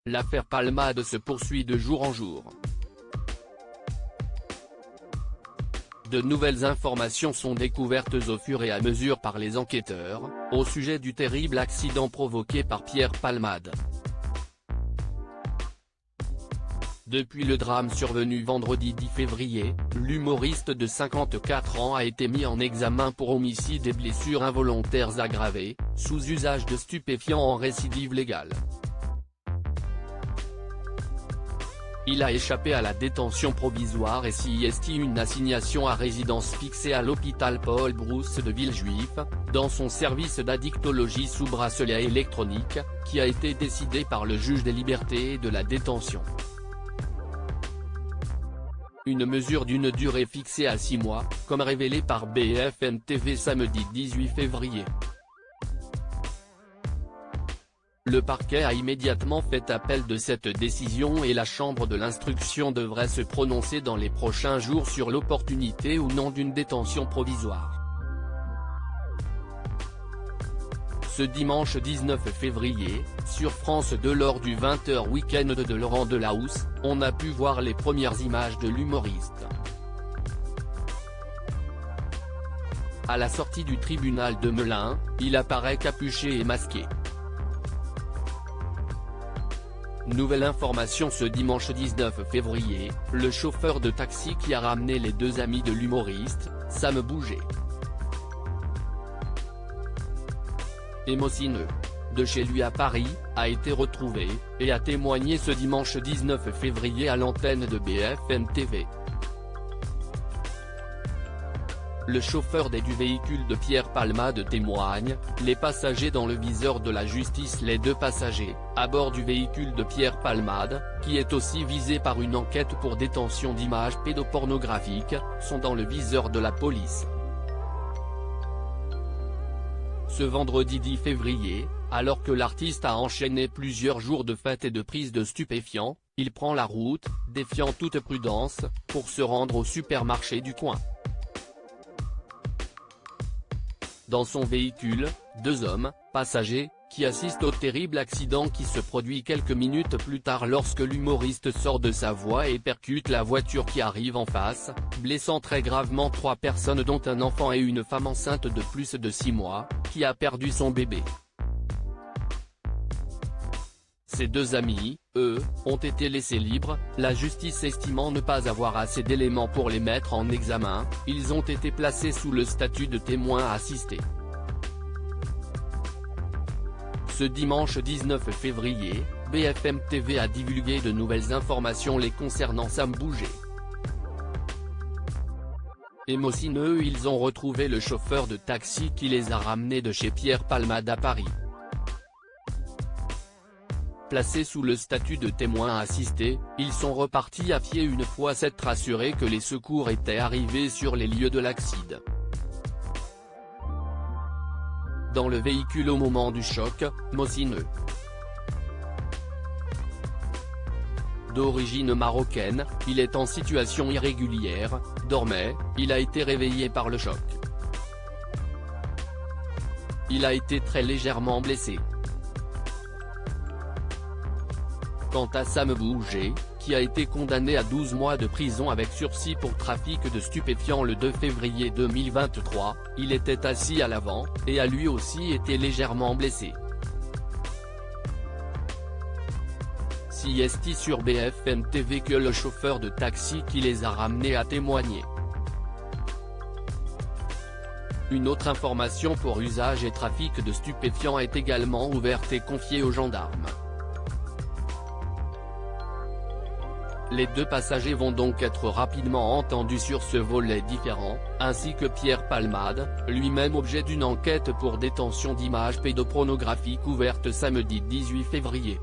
L'affaire Palmade se poursuit de jour en jour. De nouvelles informations sont découvertes au fur et à mesure par les enquêteurs, au sujet du terrible accident provoqué par Pierre Palmade. Depuis le drame survenu vendredi 10 février, l'humoriste de 54 ans a été mis en examen pour homicide et blessures involontaires aggravées, sous usage de stupéfiants en récidive légale. Il a échappé à la détention provisoire et s'y estime une assignation à résidence fixée à l'hôpital Paul Brousse de Villejuif, dans son service d'addictologie sous bracelet électronique, qui a été décidé par le juge des libertés et de la détention. Une mesure d'une durée fixée à 6 mois, comme révélé par BFM TV samedi 18 février. Le parquet a immédiatement fait appel de cette décision et la chambre de l'instruction devrait se prononcer dans les prochains jours sur l'opportunité ou non d'une détention provisoire. Ce dimanche 19 février, sur France 2 lors du 20h Week-end de Laurent Delahousse, on a pu voir les premières images de l'humoriste. À la sortie du tribunal de Melun, il apparaît capuché et masqué. Nouvelle information ce dimanche 19 février, le chauffeur de taxi qui a ramené les deux amis de l'humoriste, Sam Bouget, émotionneux, de chez lui à Paris, a été retrouvé, et a témoigné ce dimanche 19 février à l'antenne de BFM TV. Le chauffeur du véhicule de Pierre Palmade témoigne, les passagers dans le viseur de la justice. Les deux passagers, à bord du véhicule de Pierre Palmade, qui est aussi visé par une enquête pour détention d'images pédopornographiques, sont dans le viseur de la police. Ce vendredi 10 février, alors que l'artiste a enchaîné plusieurs jours de fêtes et de prise de stupéfiants, il prend la route, défiant toute prudence, pour se rendre au supermarché du coin. Dans son véhicule, deux hommes, passagers, qui assistent au terrible accident qui se produit quelques minutes plus tard lorsque l'humoriste sort de sa voie et percute la voiture qui arrive en face, blessant très gravement 3 personnes dont un enfant et une femme enceinte de plus de 6 mois, qui a perdu son bébé. Ses deux amis, eux, ont été laissés libres, la justice estimant ne pas avoir assez d'éléments pour les mettre en examen, ils ont été placés sous le statut de témoins assistés. Ce dimanche 19 février, BFM TV a divulgué de nouvelles informations les concernant Sam Bouget. Émotionneux, ils ont retrouvé le chauffeur de taxi qui les a ramenés de chez Pierre Palmade à Paris. Placés sous le statut de témoins assistés, ils sont repartis à pied une fois s'être assurés que les secours étaient arrivés sur les lieux de l'accident. Dans le véhicule au moment du choc, émotionneux. D'origine marocaine, il est en situation irrégulière, dormait, il a été réveillé par le choc. Il a été très légèrement blessé. Quant à Sam Bouget, qui a été condamné à 12 mois de prison avec sursis pour trafic de stupéfiants le 2 février 2023, il était assis à l'avant, et a lui aussi été légèrement blessé. CST sur BFM TV que le chauffeur de taxi qui les a ramenés a témoigné. Une autre information pour usage et trafic de stupéfiants est également ouverte et confiée aux gendarmes. Les deux passagers vont donc être rapidement entendus sur ce volet différent, ainsi que Pierre Palmade, lui-même objet d'une enquête pour détention d'images pédopornographiques ouverte samedi 18 février.